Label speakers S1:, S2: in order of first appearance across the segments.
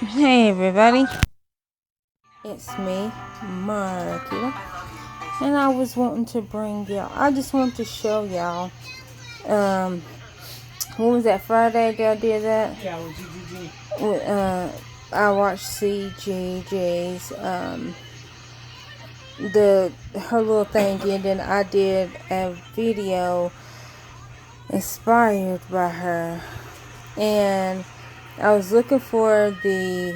S1: Hey everybody, it's me, Marquita, and I was wanting to bring y'all, I just want to show y'all, when was that, Friday that I did that?
S2: Yeah, with GGG.
S1: I watched CGG's, her little thing, and then I did a video inspired by her, and I was looking for I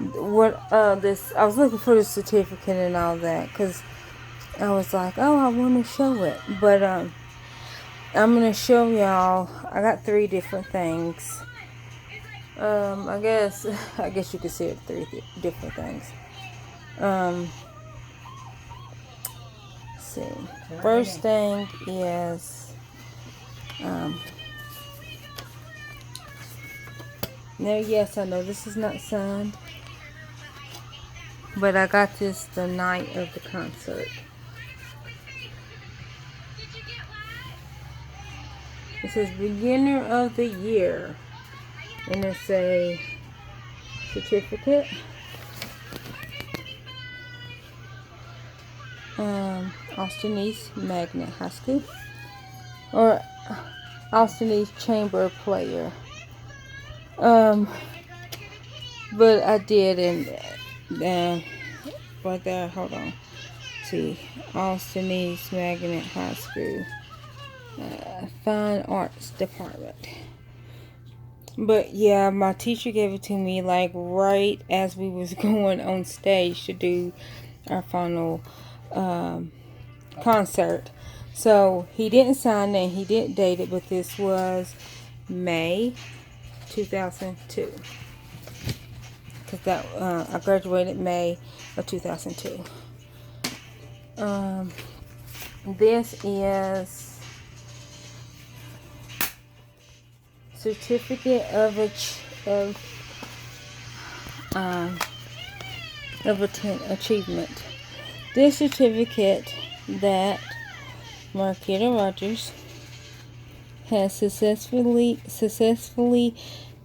S1: was looking for the certificate and all that, because I was like, oh, I want to show it. But I'm going to show y'all. I got three different things. I guess you could see it different things. Let's see. First thing is, now, yes, I know this is not signed, but I got this the night of the concert. It says beginner of the year, and it's a certificate. Austin East Magnet High School, or Austin East Chamber Player. But I did, and right there, hold on. See, Austin East Magnet High School, Fine Arts Department. But yeah, my teacher gave it to me like right as we was going on stage to do our final concert. So he didn't sign it, he didn't date it, but this was May 2002. Because that I graduated May of 2002. This is certificate of achievement. This certificate that Marquita Rogers has successfully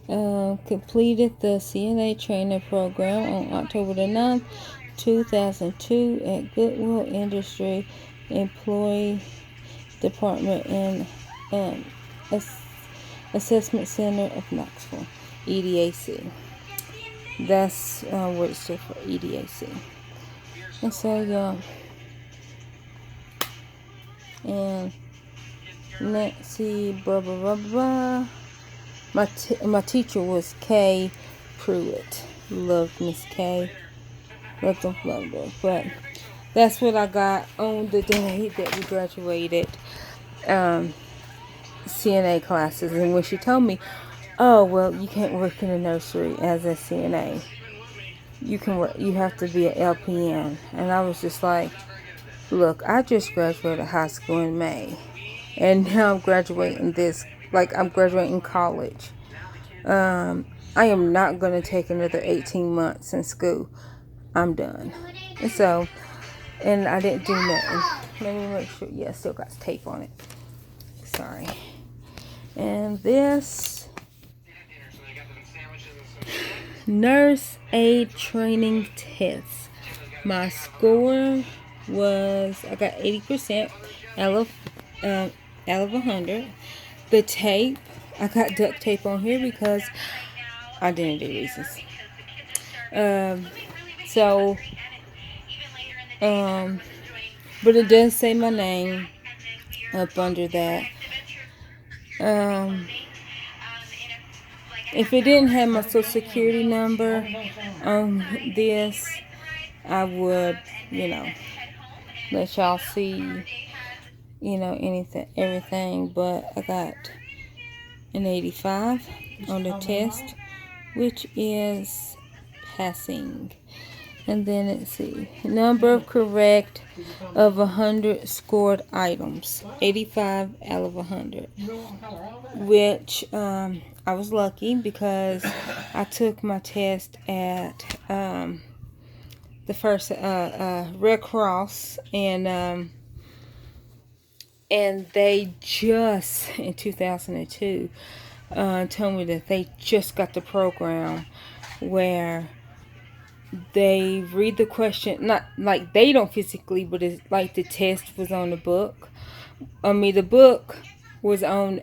S1: completed the CNA training program on October the 9th, 2002 at Goodwill Industry Employee Department in Assessment Center of Knoxville, EDAC. That's what it stood for, EDAC. And so, and let's see, blah, blah, blah, blah. My teacher was Kay Pruitt. Loved Miss Kay. Loved her. But that's what I got on the day that we graduated CNA classes. And when she told me, oh, well, you can't work in a nursery as a CNA. You can work. You have to be an LPN. And I was just like, look, I just graduated high school in May. And now I'm graduating I'm graduating college. I am not going to take another 18 months in school. I'm done. And I didn't do nothing. Let me make sure. Yeah, still got tape on it. Sorry. And this nurse aid training test. My score was, I got 80% out of 100. The tape, I got duct tape on here because I didn't do reasons. But it does say my name up under that. If it didn't have my social security number on this, I would, let y'all see, everything. But I got an 85 on the test, which is passing. And then let's see, number of correct of 100 scored items, 85 out of 100, which I was lucky because I took my test at the first Red Cross, and they just in 2002 told me that they just got the program where they read the question, not like they don't physically, but it's like the test was on the book. I mean, the book was uh, on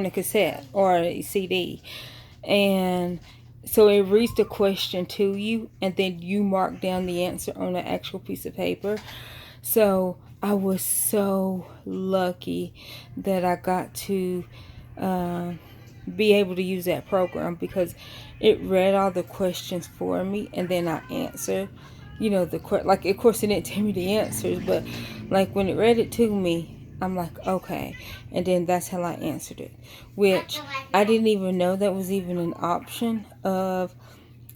S1: a cassette or a CD, and so it reads the question to you, and then you mark down the answer on an actual piece of paper. So I was so lucky that I got to uh, be able to use that program, because it read all the questions for me, and then I answered. You know, like, of course, it didn't tell me the answers, but like when it read it to me, I'm like, okay, and then that's how I answered it, which I didn't even know that was even an option of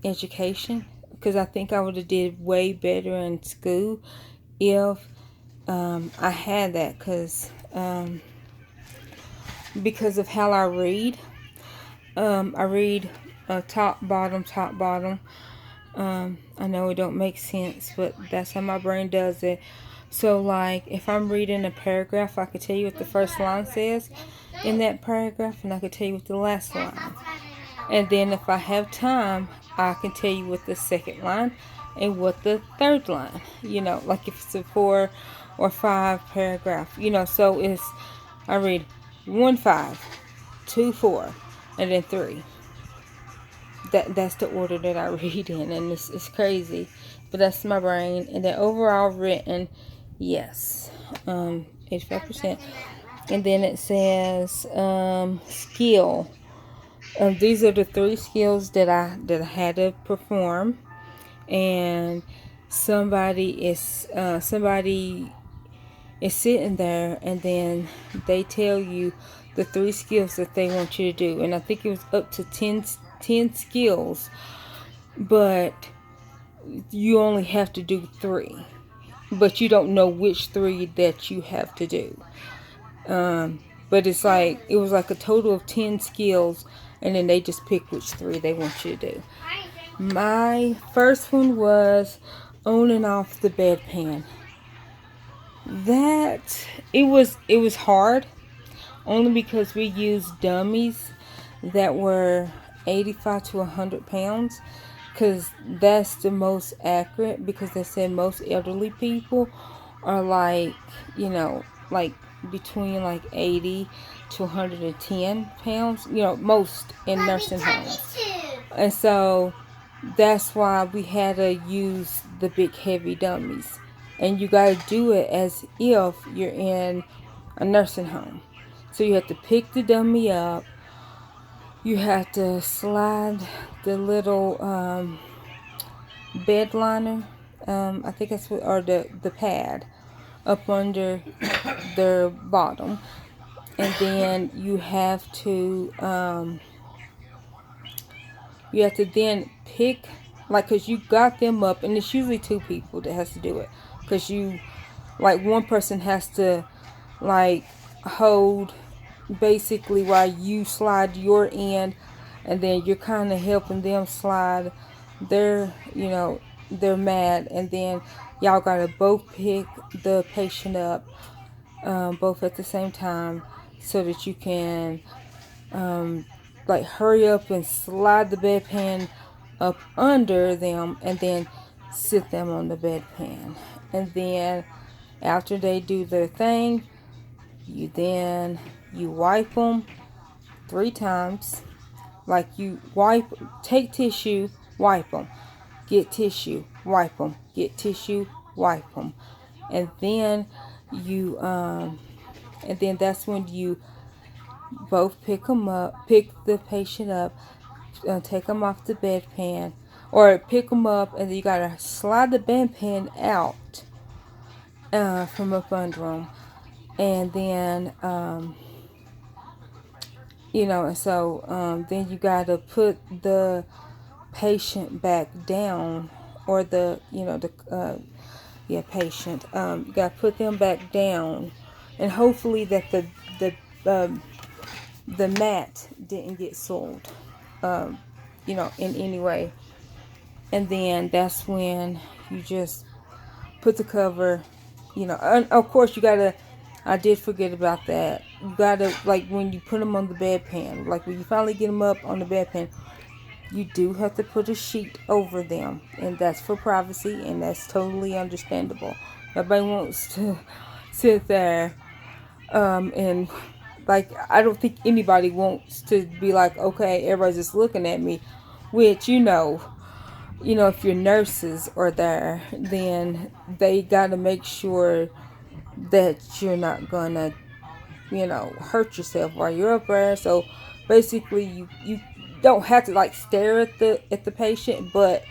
S1: education, because I think I would have did way better in school if I had that, because of how I read. I read top, bottom, top, bottom. I know it don't make sense, but that's how my brain does it. So, like, if I'm reading a paragraph, I could tell you what the first line says in that paragraph, and I could tell you what the last line. And then if I have time, I can tell you what the second line and what the third line. You know, like if it's a 4 or 5 paragraph. You know, so I read 1 5, 2 4, and then 3. That's the order that I read in, and it's crazy, but that's my brain. And then overall written, yes, 85%. And then it says skill. These are the 3 skills that I had to perform, and somebody is sitting there, and then they tell you the 3 skills that they want you to do, and I think it was up to 10 skills, but you only have to do 3, but you don't know which 3 that you have to do. But it was like a total of 10 skills, and then they just pick which 3 they want you to do. My first one was on and off the bedpan. It was hard, only because we used dummies that were 85 to 100 pounds, because that's the most accurate, because they said most elderly people are like, you know, like between like 80 to 110 pounds, you know, most in nursing homes. And so that's why we had to use the big heavy dummies. And you got to do it as if you're in a nursing home. So you have to pick the dummy up. You have to slide the little bed liner, I think that's what, or the pad up under their bottom. And then you have to then pick, like, because you got them up, and it's usually 2 people that has to do it, because one person has to, like, hold basically while you slide your end, and then you're kind of helping them slide their mat, and then y'all gotta both pick the patient up, both at the same time, so that you can like hurry up and slide the bedpan up under them, and then sit them on the bedpan. And then after they do their thing, you wipe them 3 times. Like, you take tissue, wipe them, get tissue, wipe them, get tissue, wipe them, and then that's when you both pick the patient up, take them off the bedpan, or pick them up, and then you gotta slide the bedpan out from up under them, and then then you gotta put the patient back down, or patient. You gotta put them back down, and hopefully that the mat didn't get soiled, in any way. And then that's when you just put the cover, and of course you gotta, I did forget about that. You gotta, like, when you put them on the bedpan, like when you finally get them up on the bedpan, you do have to put a sheet over them, and that's for privacy, and that's totally understandable. Nobody wants to sit there, and like, I don't think anybody wants to be like, okay, everybody's just looking at me, which, if your nurses are there, then they got to make sure that you're not gonna, hurt yourself while you're up there. So basically, you don't have to like stare at the patient, but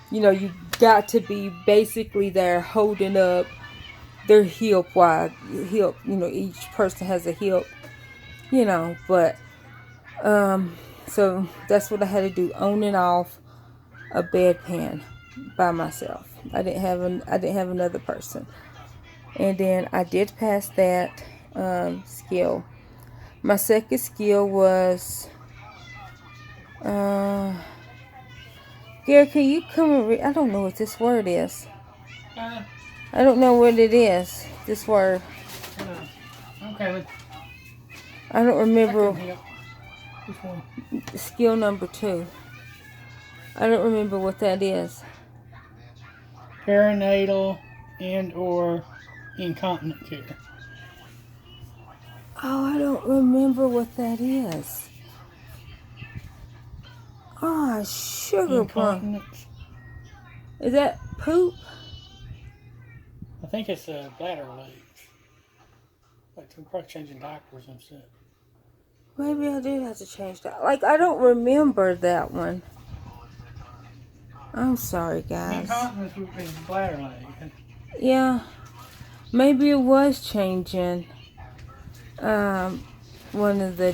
S1: you got to be basically there holding up their hip while hip. Each person has a hip. But so that's what I had to do, on and off a bedpan by myself. I didn't have another person. And then I did pass that skill. My second skill was, Gary, can you come and read? I don't know what this word is. I don't know what it is, this word.
S2: Okay.
S1: I don't remember.
S2: Which one?
S1: Skill number 2. I don't remember what that is.
S2: Perinatal and or incontinent care.
S1: Oh, I don't remember what that is. Oh, sugar plum.
S2: Incontinence.
S1: Is that poop?
S2: I think it's bladder leaks. Like we're probably changing diapers and stuff.
S1: Maybe I did have to change that. Like, I don't remember that one. I'm sorry, guys.
S2: Incontinence would be bladder leak.
S1: Yeah. Maybe it was changing one of the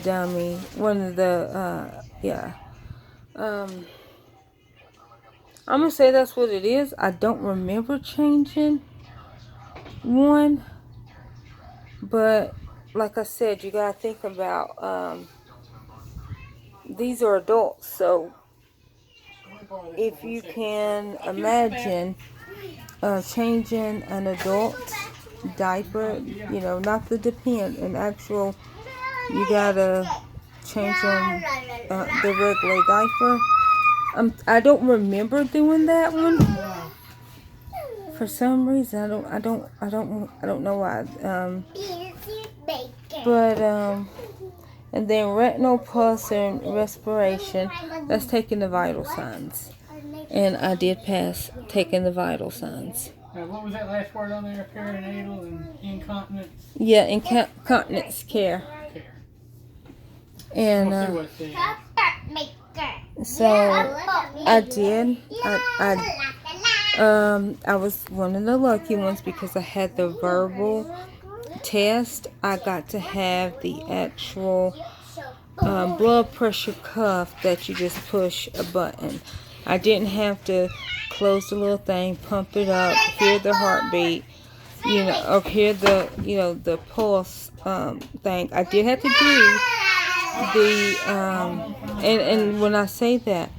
S1: I'm gonna say that's what it is. I don't remember changing one, but like I said, you gotta think about these are adults, so if you can imagine changing an adult diaper, not the depend, an actual, you gotta change them the regular diaper. I don't remember doing that one for some reason. I don't know why. But and then retinal pulse and respiration. That's taking the vital signs, and I did pass taking the vital signs.
S2: What was that last word on there? Perinatal and incontinence?
S1: Yeah, incontinence care. And so I did. I was one of the lucky ones because I had the verbal test. I got to have the actual blood pressure cuff that you just push a button. I didn't have to close the little thing, pump it up, hear the heartbeat, or hear the the pulse thing. I did have to do the and when I say that,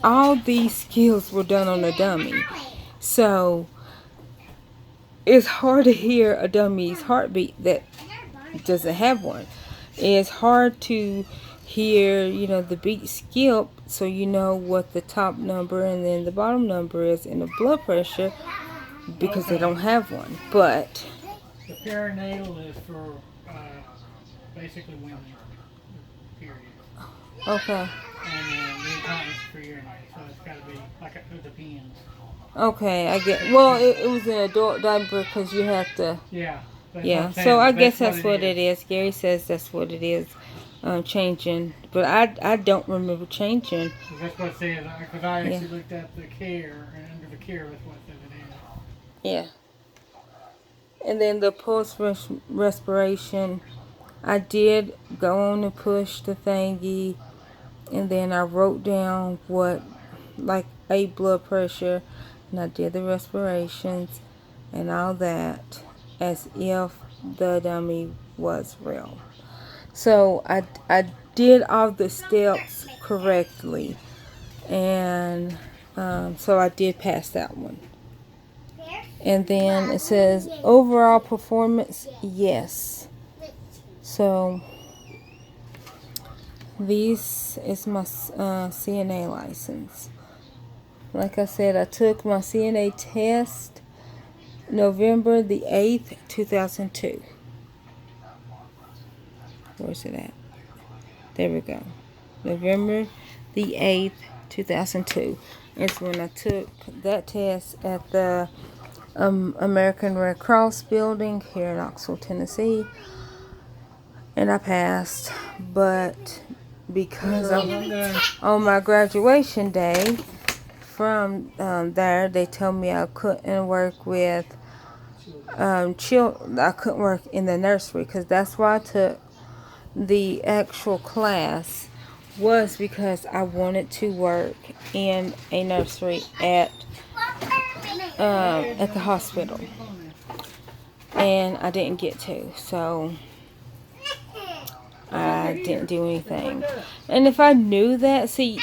S1: all these skills were done on a dummy, so it's hard to hear a dummy's heartbeat that doesn't have one. It's hard to hear the beat skip, so you know what the top number and then the bottom number is in the blood pressure, because they don't have one. But
S2: the perinatal is for basically women. Period.
S1: okay.
S2: And the incontinence for urinary, so it's got to be like it depends.
S1: Okay, I get. Well, it was an adult diaper because you have to.
S2: Yeah.
S1: Yeah. So I guess that's what it is. Gary says that's what it is. Changing, but I don't remember changing.
S2: That's what it says, because I actually looked at the care, and under the care that's what it says it is.
S1: Yeah. And then the pulse respiration, I did go on and push the thingy, and then I wrote down what, like, a blood pressure, and I did the respirations and all that as if the dummy was real. So I did all the steps correctly, and so I did pass that one. And then it says overall performance, yes. So this is my CNA license. Like I said, I took my CNA test November the 8th, 2002. Where's it at? There we go. November the 8th, 2002. It's when I took that test at the American Red Cross building here in Knoxville, Tennessee. And I passed. But because on my graduation day from there, they told me I couldn't work with children. I couldn't work in the nursery because that's why I took the actual class, was because I wanted to work in a nursery at the hospital, and I didn't get to, so I didn't do anything. And if I knew that, see,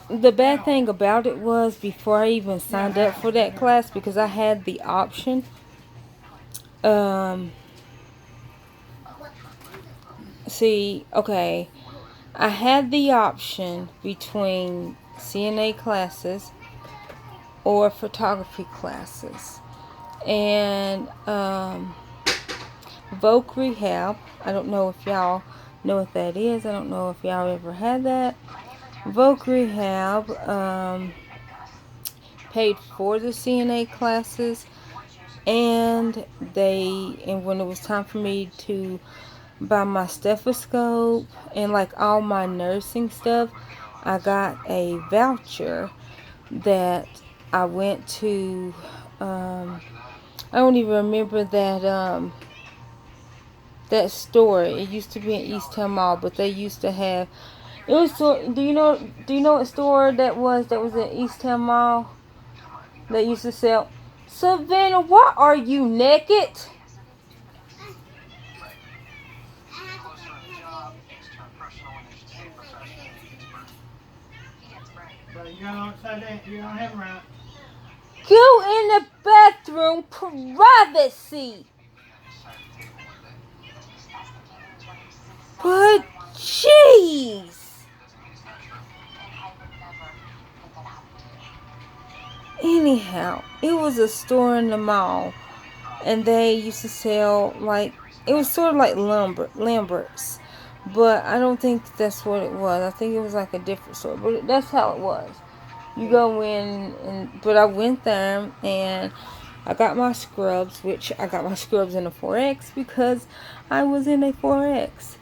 S1: the bad thing about it was before I even signed up for that class, because I had the option. See, okay, I had the option between CNA classes or photography classes. And Voc Rehab, I don't know if y'all know what that is. I don't know if y'all ever had that. Voc Rehab paid for the CNA classes, and when it was time for me to buy my stethoscope and like all my nursing stuff, I got a voucher that I went to. I don't even remember that store. It used to be in East Town Mall, but they used to have. It was so. Do you know what store that was? That was in East Town Mall. That used to sell. Savannah, why are you naked? Go in the bathroom, privacy. But jeez. Anyhow, it was a store in the mall, and they used to sell like, it was sort of like Lambert's, but I don't think that's what it was. I think it was like a different store, but that's how it was. You go in, but I went there and I got my scrubs, which I got my scrubs in a 4X because I was in a 4X.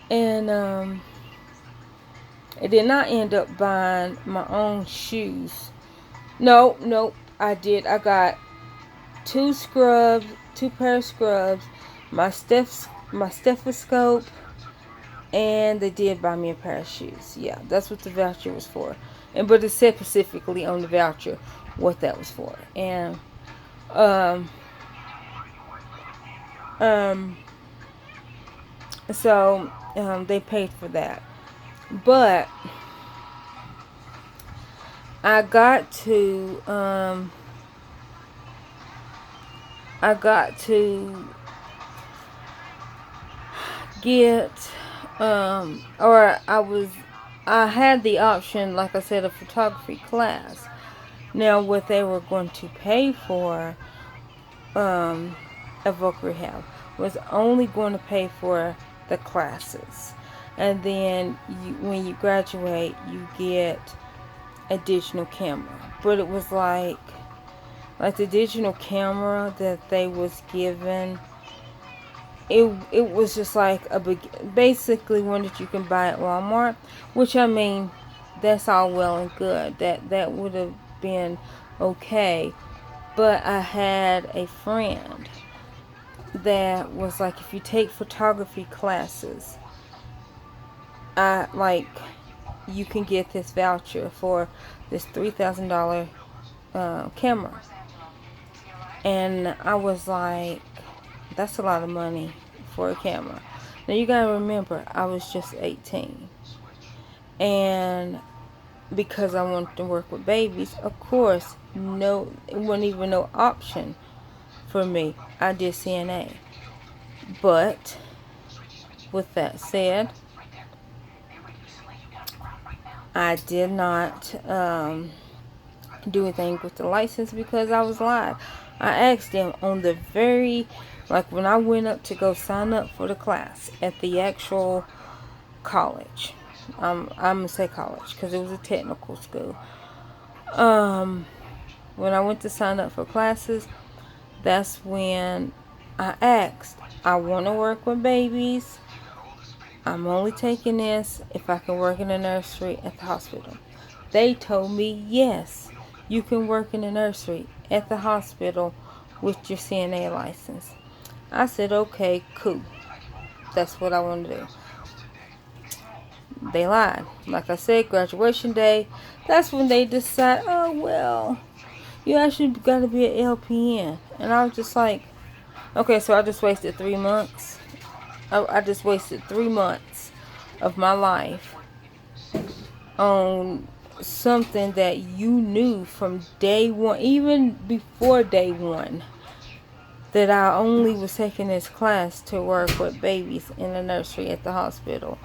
S1: And I did not end up buying my own shoes. No, I did. I got two pair of scrubs, my stethoscope, and they did buy me a pair of shoes. Yeah, that's what the voucher was for. But it said specifically on the voucher what that was for. And so they paid for that. But I got to get I had the option, like I said, a photography class. Now what they were going to pay for at Voc Rehab was only going to pay for the classes, and then when you graduate you get a digital camera. But it was like the digital camera that they was given, it was just like basically one that you can buy at Walmart, which I mean, that's all well and good. That would have been okay. But I had a friend that was like, if you take photography classes, you can get this voucher for this $3,000 camera. And I was like, that's a lot of money for a camera. Now you gotta remember, I was just 18. And because I wanted to work with babies, of course, no, it wasn't even no option for me. I did CNA. But with that said, I did not do anything with the license because I was lied. I asked them on the very, like when I went up to go sign up for the class at the actual college. I'm gonna say college because it was a technical school. When I went to sign up for classes, that's when I asked, I want to work with babies. I'm only taking this if I can work in a nursery at the hospital. They told me, yes, you can work in a nursery at the hospital with your CNA license. I said, okay, cool. That's what I want to do. They lied. Like I said, graduation day, that's when they decide, oh, well, you actually got to be an LPN. And I was just like, okay, so I just wasted 3 months. I just wasted 3 months of my life on something that you knew from day one, even before day one, that I only was taking this class to work with babies in the nursery at the hospital.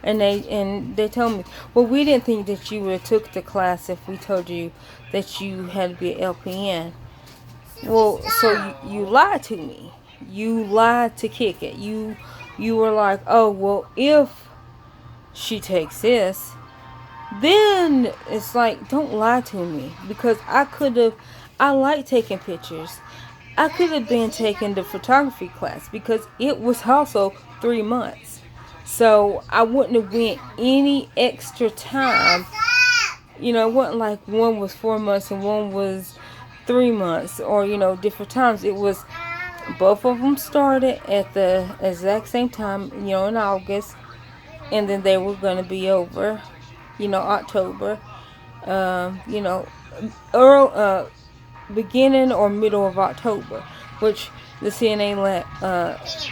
S1: And they told me, well, we didn't think that you would have took the class if we told you that you had to be an LPN. Well, so you lied to me. You lied to kick it. You were like, oh, well, if she takes this, then it's like, don't lie to me. Because I like taking pictures. I could have been taking the photography class because it was also 3 months. So I wouldn't have went any extra time. You know, it wasn't like one was 4 months and one was 3 months or, different times. It was both of them started at the exact same time, in August. And then they were going to be over, October, early, beginning or middle of October, which the CNA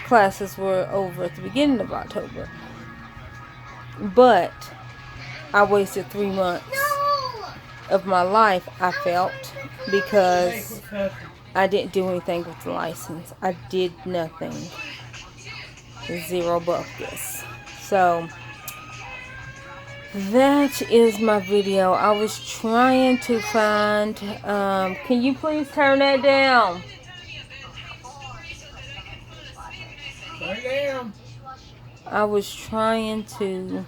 S1: classes were over at the beginning of October. But I wasted 3 months of my life, I felt, because I didn't do anything with the license. I did nothing. Zero buckus. So that is my video. I was trying to find, can you please turn that down? I was trying to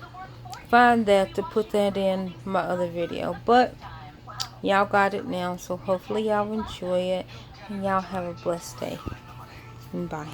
S1: find that to put that in my other video, but y'all got it now, so hopefully y'all enjoy it, and y'all have a blessed day. Bye.